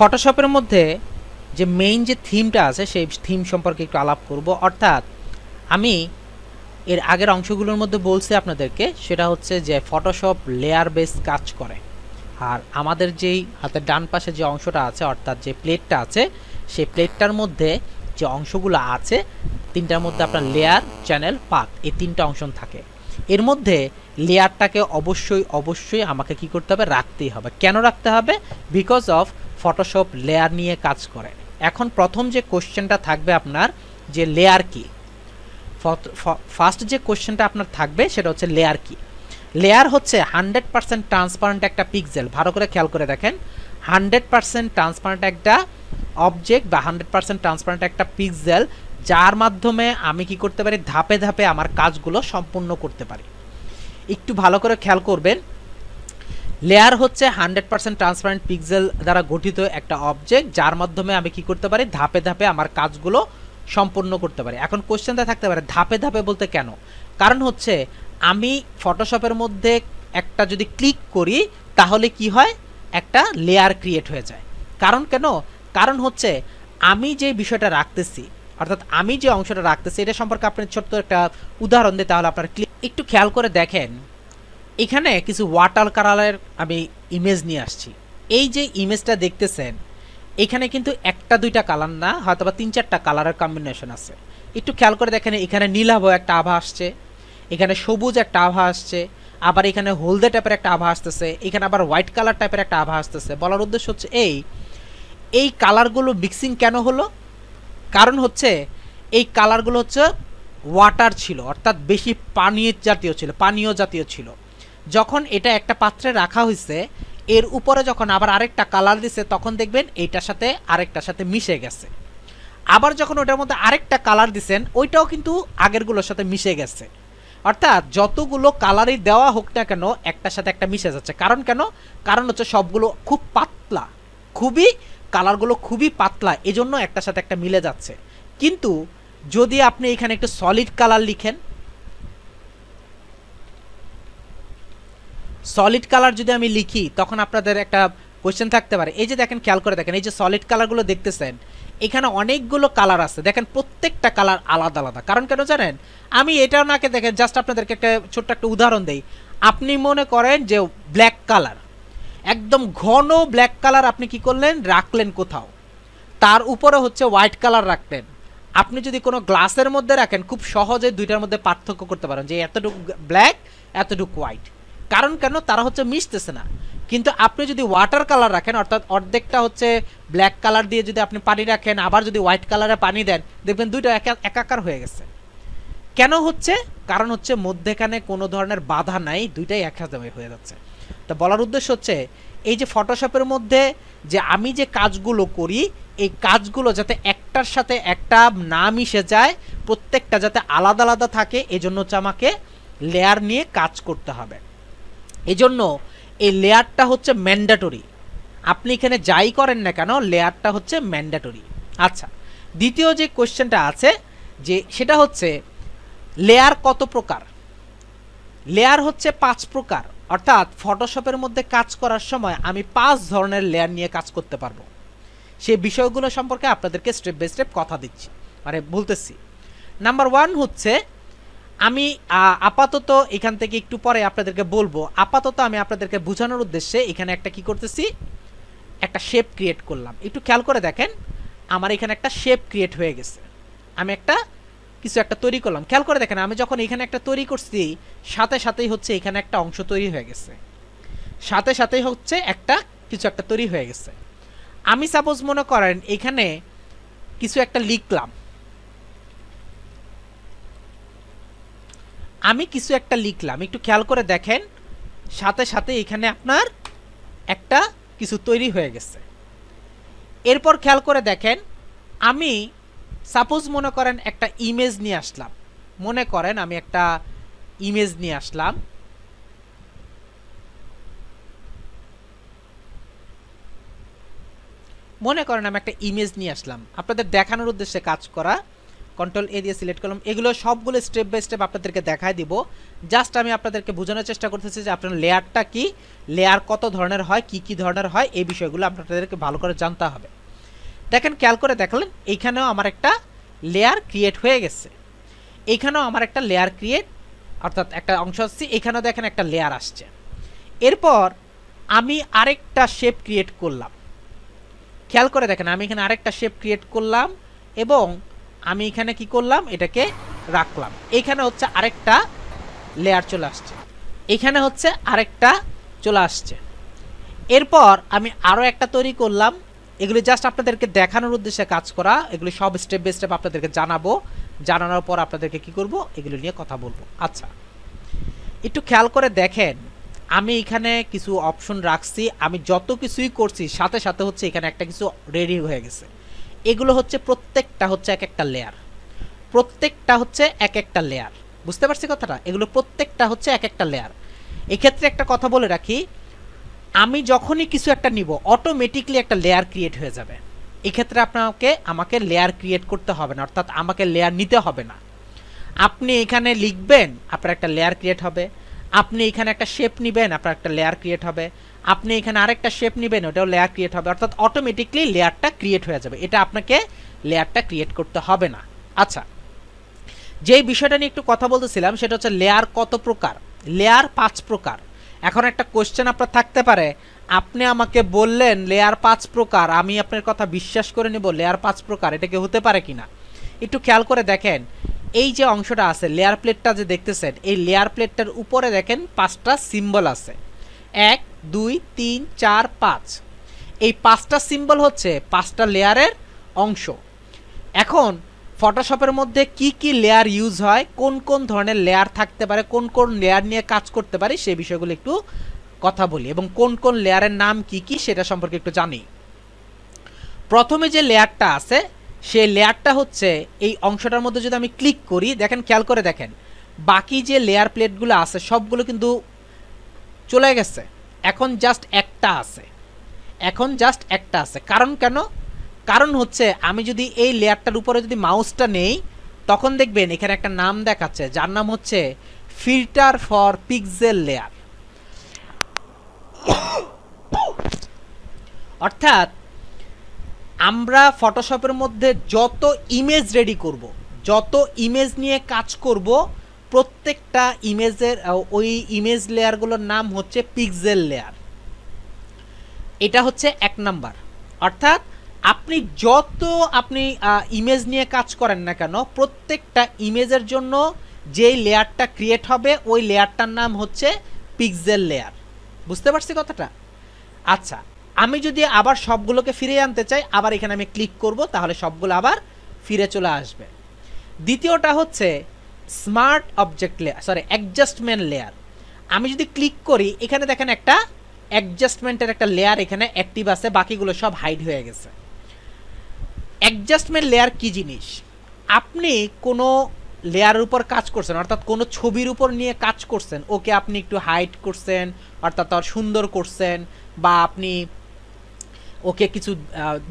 ফটোশপের মধ্যে যে মেইন যে থিমটা আছে সেই থিম সম্পর্কে একটু আলাপ করব। অর্থাৎ আমি এর আগের অংশগুলোর মধ্যে বলছি আপনাদেরকে, সেটা হচ্ছে যে ফটোশপ লেয়ার বেস কাজ করে। আর আমাদের যেই হাতের ডান পাশে যে অংশটা আছে, অর্থাৎ যে প্লেটটা আছে, সেই প্লেটটার মধ্যে যে অংশগুলো আছে তিনটার মধ্যে আপনার লেয়ার, চ্যানেল, পাথ, এই তিনটা অংশ থাকে। এর মধ্যে লেয়ারটাকে অবশ্যই আমাকে কি করতে হবে, রাখতেই হবে। কেন রাখতে হবে? বিকজ অফ ফটোশপ লেয়ার নিয়ে কাজ করে। এখন প্রথম যে কোশ্চেনটা থাকবে আপনার, যে লেয়ার কি, ফার্স্ট যে কোশ্চেনটা আপনার থাকবে সেটা হচ্ছে লেয়ার কি। লেয়ার হচ্ছে 100% ট্রান্সপারেন্ট একটা পিক্সেল। ভালো করে খেয়াল করে দেখেন, 100% ট্রান্সপারেন্ট একটা অবজেক্ট বা 100% ট্রান্সপারেন্ট একটা পিক্সেল, যার মাধ্যমে আমি কি করতে পারি, ধাপে ধাপে আমার কাজগুলো সম্পূর্ণ করতে পারি। একটু ভালো করে খেয়াল করবেন, লেয়ার হচ্ছে 100% ট্রান্সপারেন্ট পিক্সেল দ্বারা গঠিত একটা অবজেক্ট, যার মাধ্যমে আমি কি করতে পারি, ধাপে ধাপে আমার কাজগুলো সম্পূর্ণ করতে পারি। এখন কোশ্চেনটা থাকতে পারে ধাপে ধাপে বলতে কেন? কারণ হচ্ছে আমি ফটোশপের মধ্যে একটা যদি ক্লিক করি তাহলে কি হয়, একটা লেয়ার ক্রিয়েট হয়ে যায়। কারণ কেন? কারণ হচ্ছে আমি যে বিষয়টা রাখতেছি, অর্থাৎ আমি যে অংশটা রাখতেছি, এটা সম্পর্কে আপনি ছোট্ট একটা উদাহরণ দিই, তাহলে আপনার একটু খেয়াল করে দেখেন। এখানে কিছু ওয়াটার কালারের আমি ইমেজ নিয়ে আসছি। এই যে ইমেজটা দেখতেছেন, এখানে কিন্তু একটা দুইটা কালার না, হয়তো বা 3-4টা কালারের কম্বিনেশন আছে। একটু খেয়াল করে দেখেন, এখানে নীলাভ একটা আভা আসছে, এখানে সবুজ একটা আভা আসছে, আবার এখানে হলদে টাইপের একটা আভা আসতেছে, এখানে আবার হোয়াইট কালার টাইপের একটা আভা আসতেছে। বলার উদ্দেশ্য হচ্ছে এই কালারগুলো মিক্সিং কেন হলো? কারণ হচ্ছে এই কালারগুলো হচ্ছে ওয়াটার ছিল, অর্থাৎ বেশি পানীয় জাতীয় ছিল। যখন এটা একটা পাত্রে রাখা হয়েছে, এর উপরে যখন আবার আরেকটা কালার দিছে, তখন দেখবেন এইটার সাথে আরেকটার সাথে মিশে গেছে। আবার যখন ওটার মধ্যে আরেকটা কালার দিছেন, ওইটাও কিন্তু আগেরগুলোর সাথে মিশে গেছে। অর্থাৎ যতগুলো কালারই দেওয়া হোক না কেন, একটার সাথে একটা মিশে যাচ্ছে। কারণ কেন? কারণ হচ্ছে সবগুলো খুব পাতলা, কালারগুলো খুবই পাতলা, এজন্য একটার সাথে একটা মিলে যাচ্ছে। কিন্তু যদি আপনি এখানে একটু সলিড কালার লিখেন, সলিড কালার যদি আমি লিখি, তখন আপনাদের একটা কোয়েশ্চেন থাকতে পারে। এই যে দেখেন, খেয়াল করে দেখেন, এই যে সলিড কালারগুলো দেখতেছেন, এখানে অনেকগুলো কালার আছে। দেখেন প্রত্যেকটা কালার আলাদা আলাদা। কারণ কেন জানেন? আমি এটাও নাকে দেখেন, জাস্ট আপনাদেরকে একটা ছোট্ট একটা উদাহরণ দেই। আপনি মনে করেন যে ব্ল্যাক কালার, একদম ঘন ব্ল্যাক কালার আপনি কি করলেন, রাখলেন কোথাও, তার উপরে হচ্ছে হোয়াইট কালার রাখলেন। আপনি যদি কোনো গ্লাসের মধ্যে রাখেন, খুব সহজে দুইটার মধ্যে পার্থক্য করতে পারেন যে এতটুকু ব্ল্যাক, এতটুকু হোয়াইট। কারণ কেন? তারা হচ্ছে মিশতেছে না। কিন্তু আপনি যদি ওয়াটার কালার রাখেন, অর্থাৎ অর্ধেকটা হচ্ছে ব্ল্যাক কালার দিয়ে যদি আপনি পানি রাখেন, আবার যদি হোয়াইট কালারে পানি দেন, দেখবেন দুইটা একাকার হয়ে গেছে। কেন হচ্ছে? কারণ হচ্ছে মধ্যেখানে কোনো ধরনের বাধা নাই, দুইটাই একসাথে হয়ে যাচ্ছে। তো বলার উদ্দেশ্য হচ্ছে, এই যে ফটোশপের মধ্যে যে আমি যে কাজগুলো করি, এই কাজগুলো যাতে একটার সাথে একটা না মিশে যায়, প্রত্যেকটা যাতে আলাদা আলাদা থাকে, এজন্য হচ্ছে আমাকে লেয়ার নিয়ে কাজ করতে হবে। এজন্য এই লেয়ারটা হচ্ছে ম্যান্ডেটরি। আপনি এখানে যাই করেন না কেন, লেয়ারটা হচ্ছে ম্যান্ডেটরি। আচ্ছা, দ্বিতীয় যে কোশ্চেনটা আছে, যে সেটা হচ্ছে লেয়ার কত প্রকার? লেয়ার হচ্ছে 5 প্রকার। অর্থাৎ ফটোশপের মধ্যে কাজ করার সময় আমি 5 ধরনের লেয়ার নিয়ে কাজ করতে পারবো। সেই বিষয়গুলো সম্পর্কে আপনাদেরকে স্টেপ বাই স্টেপ কথা দিচ্ছি, মানে বলতেছি। নাম্বার 1 হচ্ছে, আমি আপাতত এখান থেকে একটু পরে আপনাদেরকে বলবো, আপাতত আমি আপনাদেরকে বোঝানোর উদ্দেশ্যে এখানে একটা কি করতেছি, একটা শেপ ক্রিয়েট করলাম। একটু খেয়াল করে দেখেন, আমার এখানে একটা শেপ ক্রিয়েট হয়ে গেছে। আমি একটা কিছু একটা তৈরি করলাম। খেয়াল করে দেখেন, আমি যখন এখানে একটা তৈরি করছি, সাথে সাথেই হচ্ছে এখানে একটা অংশ তৈরি হয়ে গেছে, সাথে সাথেই হচ্ছে একটা কিছু একটা তৈরি হয়ে গেছে। আমি সাপোজ মনে করেন এখানে কিছু একটা লিখলাম, একটু খেয়াল করে দেখেন, সাথে সাথে এখানে আপনার একটা কিছু তৈরি হয়ে গেছে। এরপর খেয়াল করে দেখেন, আমি সাপোজ মনে করেন একটা ইমেজ নিয়ে আসলাম, মনে করেন আমি একটা ইমেজ নিয়ে আসলাম। আপনাদের দেখানোর উদ্দেশ্যে কাজ কন্ট্রোল এ দিয়ে সিলেক্ট করলাম। এগুলো সবগুলো স্টেপ বাই স্টেপ আপনাদেরকে দেখায় দিব। জাস্ট আমি আপনাদেরকে বোঝানোর চেষ্টা করতেছি যে আপনার লেয়ারটা কি, লেয়ার কত ধরনের হয়, কি কি ধরনের হয়, এই বিষয়গুলো আপনাদেরকে ভালো করে জানতে হবে। দেখেন খেয়াল করে দেখলেন এইখানেও আমার একটা লেয়ার ক্রিয়েট হয়ে গেছে, এইখানেও আমার একটা লেয়ার ক্রিয়েট অর্থাৎ একটা অংশ আসছে, এখানেও দেখেন একটা লেয়ার আসছে। এরপর আমি আরেকটা শেপ ক্রিয়েট করলাম, খেয়াল করে দেখেন আমি এখানে আরেকটা শেপ ক্রিয়েট করলাম এবং আমি এখানে কি করলাম, এটাকে রাখলাম। এখানে হচ্ছে আরেকটা লেয়ার চলে আসছে, এখানে হচ্ছে আরেকটা চলে আসছে। এরপর আমি আরও একটা তৈরি করলাম। এগুলি জাস্ট আপনাদেরকে দেখানোর উদ্দেশ্যে কাজ করা, এগুলি সব স্টেপ বাই স্টেপ আপনাদেরকে জানাবো, জানানোর পর আপনাদেরকে কি করব, এগুলো নিয়ে কথা বলবো। আচ্ছা, একটু খেয়াল করে দেখেন আমি এখানে কিছু অপশন রাখছি, আমি যত কিছুই করছি সাথে সাথে হচ্ছে এখানে একটা কিছু রেডি হয়ে গেছে। এগুলো হচ্ছে প্রত্যেকটা হচ্ছে এক একটা লেয়ার, প্রত্যেকটা হচ্ছে এক একটা লেয়ার, বুঝতে পারছি কথাটা? এগুলো প্রত্যেকটা হচ্ছে এক একটা লেয়ার। এক্ষেত্রে একটা কথা বলে রাখি, আমি যখনই কিছু একটা নিব অটোমেটিকলি একটা লেয়ার ক্রিয়েট হয়ে যাবে। এক্ষেত্রে আমাকে লেয়ার ক্রিয়েট করতে হবে না, অর্থাৎ আমাকে লেয়ার নিতে হবে না। আপনি এখানে লিখবেন, আপনার একটা লেয়ার ক্রিয়েট হবে। আপনি এখানে একটা শেপ নেবেন, আপনার একটা লেয়ার ক্রিয়েট হবে। আপনি এখানে আরেকটা শেপ নেবেন, ওটাও লেয়ার ক্রিয়েট হবে। অর্থাৎ অটোমেটিকলি লেয়ারটা ক্রিয়েট হয়ে যাবে, এটা আপনাকে লেয়ারটা ক্রিয়েট করতে হবে না। আচ্ছা, যেই বিষয়টা নিয়ে একটু কথা বলতেছিলাম সেটা হচ্ছে লেয়ার কত প্রকার। লেয়ার 5 প্রকার। এখন একটা কোশ্চেন আপনার থাকতে পারে, আপনি আমাকে বললেন লেয়ার 5 প্রকার, আমি আপনার কথা বিশ্বাস করে নেব লেয়ার 5 প্রকার, এটা কি হতে পারে কিনা? একটু খেয়াল করে দেখেন, এই যে অংশটা আছে লেয়ার প্লেটটা যে দেখতেছেন, এই লেয়ার প্লেটটার উপরে দেখেন 5টা সিম্বল আছে, 1 2 3 4 5। এই 5টা সিম্বল হচ্ছে 5টা লেয়ারের অংশ। এখন ফটোশপের মধ্যে কি কি লেয়ার ইউজ হয়, কোন কোন ধরনের লেয়ার থাকতে পারে, কোন কোন লেয়ার নিয়ে কাজ করতে পারি, সেই বিষয়গুলো একটু কথা বলি এবং কোন কোন লেয়ারের নাম কি কি সেটা সম্পর্কে একটু জানি। প্রথমে যে লেয়ারটা আছে সেই লেয়ারটা হচ্ছে এই অংশটার মধ্যে যদি আমি ক্লিক করি, দেখেন খেয়াল করে দেখেন বাকি যে লেয়ার প্লেটগুলো আছে সবগুলো কিন্তু চলে গেছে, এখন জাস্ট একটা আছে, এখন জাস্ট একটা আছে। কারণ কেন? কারণ হচ্ছে আমি যদি এই লেয়ারটার উপরে যদি মাউসটা নেই তখন দেখবেন এখানে একটা নাম দেখাচ্ছে যার নাম হচ্ছে ফিল্টার ফর পিক্সেল লেয়ার। অর্থাৎ আমরা ফটোশপের মধ্যে যত ইমেজ রেডি করব, যত ইমেজ নিয়ে কাজ করব, প্রত্যেকটা ইমেজের ওই ইমেজ লেয়ারগুলোর নাম হচ্ছে পিক্সেল লেয়ার। এটা হচ্ছে 1 নাম্বার। অর্থাৎ আপনি যত ইমেজ নিয়ে কাজ করেন না কেন, প্রত্যেকটা ইমেজের জন্য যেই লেয়ারটা ক্রিয়েট হবে ওই লেয়ারটার নাম হচ্ছে পিক্সেল লেয়ার। বুঝতে পারছি কথাটা? আচ্ছা, আমি যদি আবার সবগুলোকে ফিরিয়ে আনতে চাই, আবার এখানে আমি ক্লিক করব, তাহলে সবগুলো আবার ফিরে চলে আসবে। দ্বিতীয়টা হচ্ছে smart object layer, sorry adjustment layer. আমি যদি ক্লিক করি, এখানে দেখেন একটা অ্যাডজাস্টমেন্টের একটা লেয়ার এখানে অ্যাক্টিভ আছে, বাকিগুলো সব হাইড হয়ে গেছে। অ্যাডজাস্টমেন্ট লেয়ার কি জিনিস? আপনি কোনো লেয়ারের উপর কাজ করছেন, অর্থাৎ কোনো ছবির উপর নিয়ে কাজ করছেন, ওকে আপনি একটু হাইড করছেন, অর্থাৎ তার সুন্দর করছেন, বা আপনি ওকে কিছু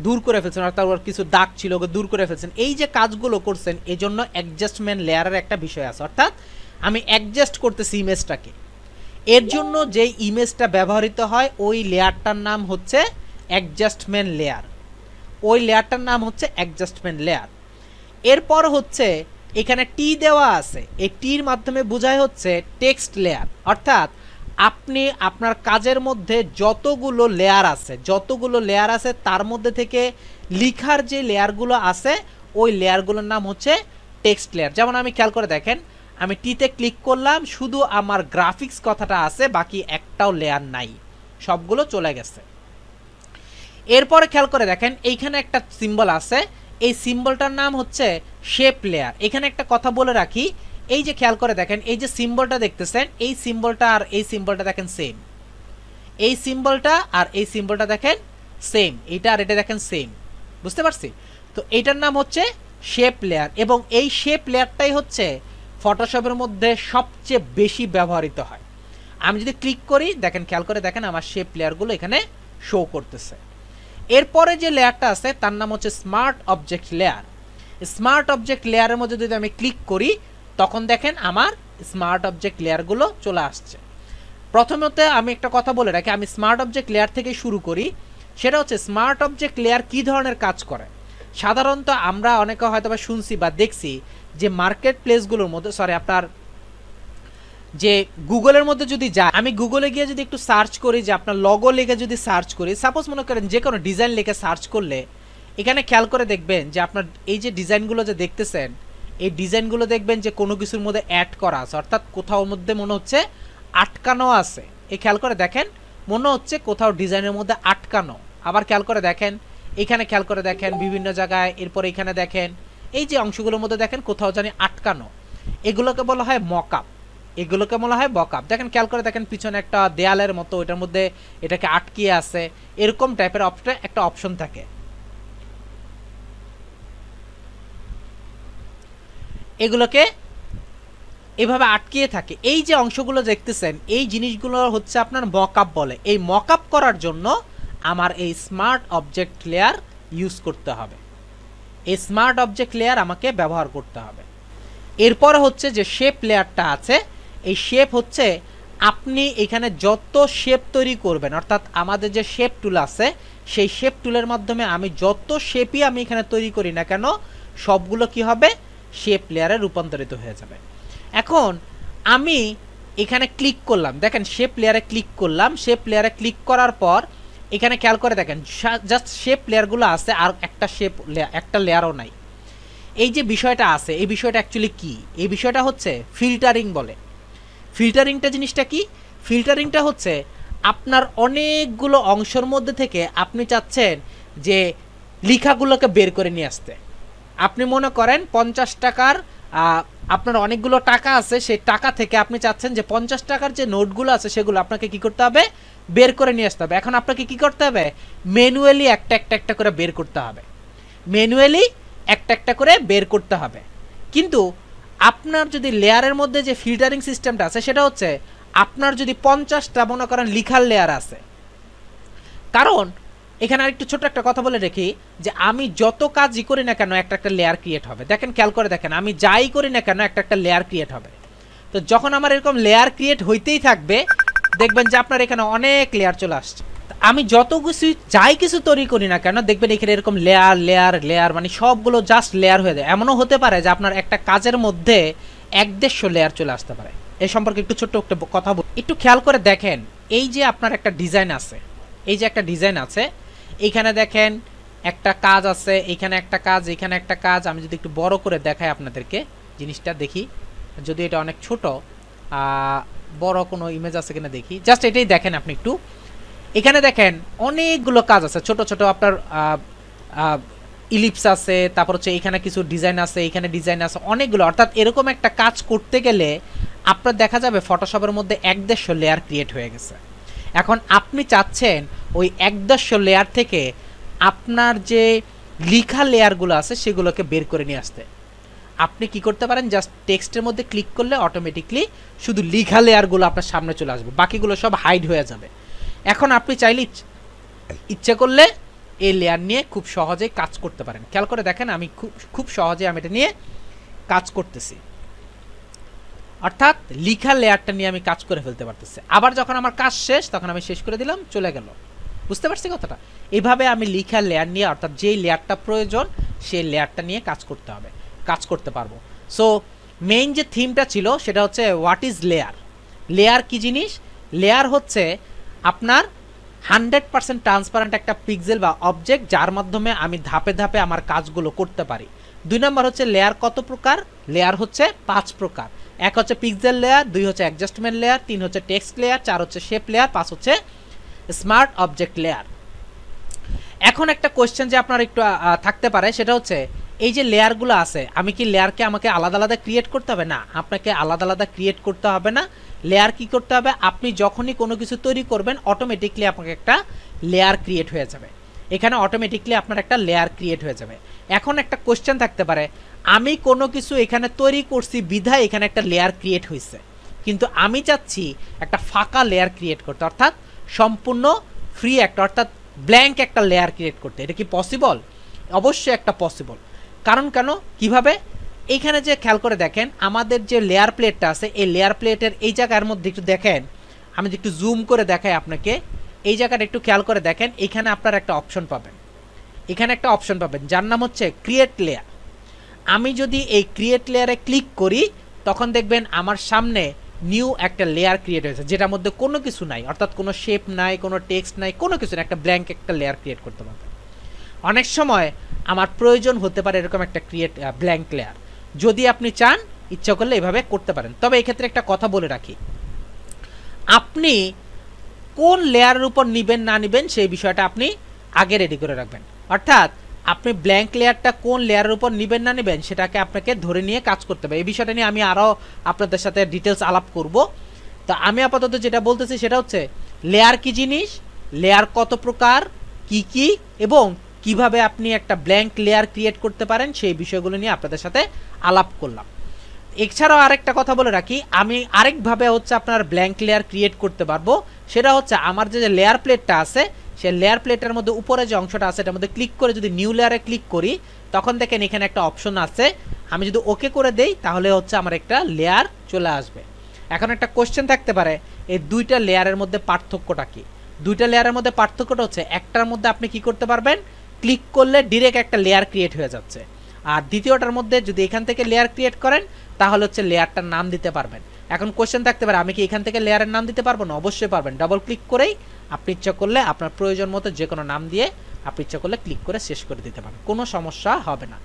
দূর করে ফেলছেন, অর্থাৎ ওর কিছু দাগ ছিল ওকে দূর করে ফেলছেন। এই যে কাজগুলো করছেন এই জন্য অ্যাডজাস্টমেন্ট লেয়ারের একটা বিষয় আছে। অর্থাৎ আমি অ্যাডজাস্ট করতেছি ইমেজটাকে, এর জন্য যে ইমেজটা ব্যবহৃত হয় ওই লেয়ারটার নাম হচ্ছে অ্যাডজাস্টমেন্ট লেয়ার, ওই লেয়ারটার নাম হচ্ছে অ্যাডজাস্টমেন্ট লেয়ার। এরপর হচ্ছে এখানে টি দেওয়া আছে, এই টির মাধ্যমে বোঝায় হচ্ছে টেক্সট লেয়ার। অর্থাৎ আপনি আপনার কাজের মধ্যে যতগুলো লেয়ার আছে তার মধ্যে থেকে লিখার যে লেয়ারগুলো আছে ওই লেয়ারগুলোর নাম হচ্ছে টেক্সট লেয়ার। যেমন আমি খেয়াল করে দেখেন, আমি টিতে ক্লিক করলাম, শুধু আমার গ্রাফিক্স কথাটা আছে, বাকি একটাও লেয়ার নাই, সবগুলো চলে গেছে। এরপরে খেয়াল করে দেখেন এইখানে একটা সিম্বল আছে, এই সিম্বলটার নাম হচ্ছে শেপ লেয়ার। এখানে একটা কথা বলে রাখি, এই যে খেয়াল করে দেখেন এই যে সিম্বলটা দেখতেছেন, এই সিম্বলটা আর এই সিম্বলটা দেখেন সেম, এই সিম্বলটা আর এই সিম্বলটা দেখেন সেম, এটা আর এটা দেখেন সেম। বুঝতে পারছি? তো এইটার নাম হচ্ছে শেপ লেয়ার, এবং এই শেপ লেয়ারটাই হচ্ছে ফটোশপের মধ্যে সবচেয়ে বেশি ব্যবহৃত হয়। আমি যদি ক্লিক করি, দেখেন খেয়াল করে দেখেন আমার শেপ লেয়ারগুলো এখানে শো করতেছে। এরপরে যে লেয়ারটা আছে তার নাম হচ্ছে smart object layer. Smart object লেয়ারের মধ্যে যদি আমি ক্লিক করি তখন দেখেন আমার স্মার্ট অবজেক্ট লেয়ারগুলো চলে আসছে। প্রথমত আমি একটা কথা বলে রাখি, আমি স্মার্ট অবজেক্ট লেয়ার থেকে শুরু করি। সেটা হচ্ছে স্মার্ট অবজেক্ট লেয়ার কী ধরনের কাজ করে। সাধারণত আমরা অনেকে হয়তো বা শুনছি বা দেখছি যে মার্কেট প্লেসগুলোর মধ্যে, আপনার যে গুগলের মধ্যে যদি যায়, আমি গুগলে গিয়ে যদি একটু সার্চ করি যে আপনার লগো লিখে যদি সার্চ করি, সাপোজ মনে করেন যে কোনো ডিজাইন লিখে সার্চ করলে এখানে খেয়াল করে দেখবেন যে আপনার এই যে ডিজাইনগুলো যে দেখতেছেন, এই ডিজাইনগুলো দেখবেন যে কোনো কিছুর মধ্যে অ্যাড করা আছে, অর্থাৎ কোথাও মধ্যে মনে হচ্ছে আটকানো আছে। এই খেয়াল করে দেখেন, মনে হচ্ছে কোথাও ডিজাইনের মধ্যে আটকানো। আবার খেয়াল করে দেখেন, এখানে খেয়াল করে দেখেন বিভিন্ন জায়গায়, এরপর এখানে দেখেন এই যে অংশগুলোর মধ্যে দেখেন কোথাও জানি আটকানো। এগুলোকে বলা হয় মকআপ, এগুলোকে বলা হয় মকআপ। দেখেন খেয়াল করে দেখেন পিছনে একটা দেয়ালের মতো, এটার মধ্যে এটাকে আটকিয়ে আছে, এরকম টাইপের একটা অপশন থাকে। এগুলোকে এভাবে আটকিয়ে থাকে। এই যে অংশগুলো দেখতেছেন, এই জিনিসগুলো হচ্ছে আপনার মকআপ বলে। এই মকআপ করার জন্য আমার এই স্মার্ট অবজেক্ট লেয়ার ইউজ করতে হবে, এই স্মার্ট অবজেক্ট লেয়ার আমাকে ব্যবহার করতে হবে। এরপর হচ্ছে যে শেপ লেয়ারটা আছে, এই শেপ হচ্ছে আপনি এখানে যত শেপ তৈরি করবেন, অর্থাৎ আমাদের যে শেপ টুল আছে সেই শেপ টুলের মাধ্যমে আমি যত শেপই আমি এখানে তৈরি করি না কেন, সবগুলো কি হবে, শেপ লেয়ারে রূপান্তরিত হয়ে যাবে। এখন আমি এখানে ক্লিক করলাম, দেখেন শেপ লেয়ারে ক্লিক করলাম। শেপ লেয়ারে ক্লিক করার পর এখানে খেয়াল করে দেখেন জাস্ট শেপ লেয়ারগুলো আছে, আর একটা লেয়ারও নাই। এই যে বিষয়টা আছে, এই বিষয়টা অ্যাকচুয়ালি কি? এই বিষয়টা হচ্ছে ফিল্টারিং বলে। ফিল্টারিংটা জিনিসটা কি? ফিল্টারিংটা হচ্ছে আপনার অনেকগুলো অংশের মধ্যে থেকে আপনি চাচ্ছেন যে লেখাগুলোকে বের করে নিয়ে আসতে। আপনি মনে করেন 50 টাকার আপনার অনেকগুলো টাকা আছে, সেই টাকা থেকে আপনি চাচ্ছেন যে 50 টাকার যে নোটগুলো আছে সেগুলো আপনাকে কি করতে হবে, বের করে নিয়ে আসতে হবে। এখন আপনাকে কি করতে হবে, ম্যানুয়ালি একটা করে বের করতে হবে, ম্যানুয়ালি একটা করে বের করতে হবে। কিন্তু আপনার যদি লেয়ারের মধ্যে যে ফিল্টারিং সিস্টেমটা আছে সেটা হচ্ছে আপনার যদি 50টা মনে করেন লিখার লেয়ার আছে, কারণ এখানে আরেকটু ছোট একটা কথা বলে রাখি যে আমি যত কাজই করি না কেন একটা লেয়ার ক্রিয়েট হবে। দেখেন খেয়াল করে দেখেন, আমি যাই করি না কেন একটা লেয়ার ক্রিয়েট হবে। তো যখন আমার এরকম লেয়ার ক্রিয়েট হইতেই থাকবে, দেখবেন যে আপনার এখানে অনেক লেয়ার চলে আসছে। আমি যত কিছু যাই কিছু তৈরি করি না কেন, দেখবেন এখানে এরকম লেয়ার লেয়ার লেয়ার, মানে সবগুলো জাস্ট লেয়ার হয়ে যায়। এমনও হতে পারে যে আপনার একটা কাজের মধ্যে 1-150 লেয়ার চলে আসতে পারে। এই সম্পর্কে একটু ছোট্ট একটা কথা বলি, একটু খেয়াল করে দেখেন। এই যে আপনার একটা ডিজাইন আছে, এই যে একটা ডিজাইন আছে, এইখানে দেখেন একটা কাজ আছে, এইখানে একটা কাজ, এইখানে একটা কাজ। আমি যদি একটু বড় করে দেখাই আপনাদেরকে জিনিসটা, দেখি যদি এটা অনেক ছোট, বড় কোনো ইমেজ আছে কিনা দেখি, জাস্ট এটাই দেখেন আপনি একটু। এখানে দেখেন অনেকগুলো কাজ আছে, ছোট ছোট আপনার ইলিপস আছে, তারপর হচ্ছে এখানে কিছু ডিজাইন আছে, এখানে ডিজাইন আছে অনেকগুলো। অর্থাৎ এরকম একটা কাজ করতে গেলে আপনার দেখা যাবে ফটোশপের মধ্যে 1-150 লেয়ার ক্রিয়েট হয়ে গেছে। এখন আপনি চাচ্ছেন ওই 1-150 লেয়ার থেকে আপনার যে লিখা লেয়ারগুলো আছে সেগুলোকে বের করে নিয়ে আসতে। আপনি কি করতে পারেন, জাস্ট টেক্সটের মধ্যে ক্লিক করলে অটোমেটিকলি শুধু লিখা লেয়ারগুলো আপনার সামনে চলে আসবে, বাকিগুলো সব হাইড হয়ে যাবে। এখন আপনি চাইলে ইচ্ছে করলে এই লেয়ার নিয়ে খুব সহজেই কাজ করতে পারেন। খেয়াল করে দেখেন আমি খুব সহজে আমি এটা নিয়ে কাজ করতেছি, অর্থাৎ লিখা লেয়ারটা নিয়ে আমি কাজ করে ফেলতে পারতেছি। আবার যখন আমার কাজ শেষ তখন আমি শেষ করে দিলাম, চলে গেল। বুঝতে পারছি কথাটা? এভাবে আমি লিখা লেয়ার নিয়ে, অর্থাৎ যেই লেয়ারটা প্রয়োজন সেই লেয়ারটা নিয়ে কাজ করতে পারবো। সো মেইন যে থিমটা ছিল সেটা হচ্ছে হোয়াট ইজ লেয়ার। লেয়ার কি জিনিস? লেয়ার হচ্ছে আপনার 100% ট্রান্সপারেন্ট একটা পিক্সেল বা অবজেক্ট, যার মাধ্যমে আমি ধাপে ধাপে আমার কাজগুলো করতে পারি। 2 নম্বর হচ্ছে লেয়ার কত প্রকার? লেয়ার হচ্ছে 5 প্রকার। 1 হচ্ছে পিক্সেল লেয়ার, 2 হচ্ছে অ্যাডজাস্টমেন্ট লেয়ার, 3 হচ্ছে টেক্সট লেয়ার, 4 হচ্ছে শেপ লেয়ার, 5 হচ্ছে স্মার্ট অবজেক্ট লেয়ার। এখন একটা কোয়েশ্চেন যে আপনার একটু থাকতে পারে, সেটা হচ্ছে এই যে লেয়ারগুলো আছে, আমি কি লেয়ারকে আমাকে আলাদা আলাদা ক্রিয়েট করতে হবে? না, আপনাকে আলাদা আলাদা ক্রিয়েট করতে হবে না। লেয়ার কি করতে হবে, আপনি যখনই কোনো কিছু তৈরি করবেন অটোমেটিকলি আপনাকে একটা লেয়ার ক্রিয়েট হয়ে যাবে। এখানে অটোমেটিকলি আপনার একটা লেয়ার ক্রিয়েট হয়ে যাবে। এখন একটা কোয়েশ্চেন থাকতে পারে, আমি কোনো কিছু এখানে তৈরি করছি বিধায় এখানে একটা লেয়ার ক্রিয়েট হয়েছে, কিন্তু আমি চাচ্ছি একটা ফাঁকা লেয়ার ক্রিয়েট করতে, অর্থাৎ সম্পূর্ণ ফ্রি একটা, অর্থাৎ ব্ল্যাঙ্ক একটা লেয়ার ক্রিয়েট করতে। এটা কি পসিবল? অবশ্যই একটা পসিবল। কারণ কেন কিভাবে এইখানে যে খেয়াল করে দেখেন আমাদের যে লেয়ার প্লেটটা আছে এই লেয়ার প্লেটের এই জায়গার মধ্যে একটু দেখেন, আমি একটু জুম করে দেখাই আপনাকে, এই জায়গাটা একটু খেয়াল করে দেখেন, এইখানে আপনার একটা অপশন পাবেন, এখানে একটা অপশন পাবেন যার নাম হচ্ছে ক্রিয়েট লেয়ার। আমি যদি এই ক্রিয়েট লেয়ারে ক্লিক করি তখন দেখবেন আমার সামনে নিউ একটা লেয়ার ক্রিয়েট হয়েছে যেটার মধ্যে কোনো কিছু নাই, অর্থাৎ কোনো শেপ নাই, কোনো টেক্সট নাই, কোনো কিছু না, একটা ব্ল্যাঙ্ক একটা লেয়ার ক্রিয়েট করতে পারবেন। অনেক সময় আমার প্রয়োজন হতে পারে এরকম একটা ক্রিয়েট ব্ল্যাঙ্ক লেয়ার, যদি আপনি চান ইচ্ছা করলে এভাবে করতে পারেন। তবে এক্ষেত্রে একটা কথা বলে রাখি, আপনি কোন লেয়ারের উপর নেবেন না নেবেন সেই বিষয়টা আপনি আগে রেডি করে রাখবেন। অর্থাৎ আপনি ব্ল্যাঙ্ক লেয়ারটা কোন লেয়ারের উপর নেবেন না নেবেন সেটাকে আপনাকে ধরে নিয়ে কাজ করতে হবে। এই বিষয়টা নিয়ে আমি আরও আপনাদের সাথে ডিটেলস আলাপ করব। তো আমি আপাতত যেটা বলতেছি সেটা হচ্ছে লেয়ার কি জিনিস, লেয়ার কত প্রকার, কি কি, এবং কিভাবে আপনি একটা ব্ল্যাঙ্ক লেয়ার ক্রিয়েট করতে পারেন সেই বিষয়গুলো নিয়ে আপনাদের সাথে আলাপ করলাম। এছাড়াও আরেকটা কথা বলে রাখি, আমি আরেকভাবে হচ্ছে আপনার ব্ল্যাঙ্ক লেয়ার ক্রিয়েট করতে পারবো, সেটা হচ্ছে আমার যে লেয়ার প্লেটটা আছে সেই লেয়ার প্লেটের মধ্যে উপরে যে অংশটা আছে এটার মধ্যে ক্লিক করে যদি নিউ লেয়ারে ক্লিক করি তখন দেখেন এখানে একটা অপশন আছে, আমি যদি ওকে করে দেই তাহলে হচ্ছে আমার একটা লেয়ার চলে আসবে। এখন একটা কোশ্চেন থাকতে পারে এই দুইটা লেয়ারের মধ্যে পার্থক্যটা কি? দুইটা লেয়ারের মধ্যে পার্থক্যটা হচ্ছে একটার মধ্যে আপনি কি করতে পারবেন, ক্লিক করলে ডিরেক্ট একটা লেয়ার ক্রিয়েট হয়ে যাচ্ছে, আর দ্বিতীয়টার মধ্যে যদি এখান থেকে লেয়ার ক্রিয়েট করেন তাহলে হচ্ছে লেয়ারটার নাম দিতে পারবেন। এখন কোশ্চেন থাকতে পারে আমি কি এখান থেকে লেয়ারের নাম দিতে পারবো না? অবশ্যই পারবেন। ডাবল ক্লিক করেই আপনি ইচ্ছা করলে আপনার প্রয়োজন মতো যে কোনো নাম দিয়ে আপনি ইচ্ছা করলে ক্লিক করে শেষ করে দিতে পারেন, কোনো সমস্যা হবে না।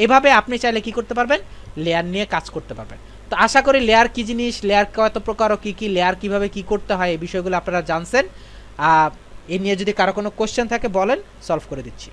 এভাবে আপনি চাইলে কি করতে পারবেন, লেয়ার নিয়ে কাজ করতে পারবেন। তো আশা করি লেয়ার কি জিনিস, লেয়ার কত প্রকার ও কী কী, লেয়ার কীভাবে কী করতে হয় এই বিষয়গুলো আপনারা জানছেন। এ নিয়ে যদি কারো কোনো কোশ্চেন থাকে বলেন, সলভ করে দিচ্ছি।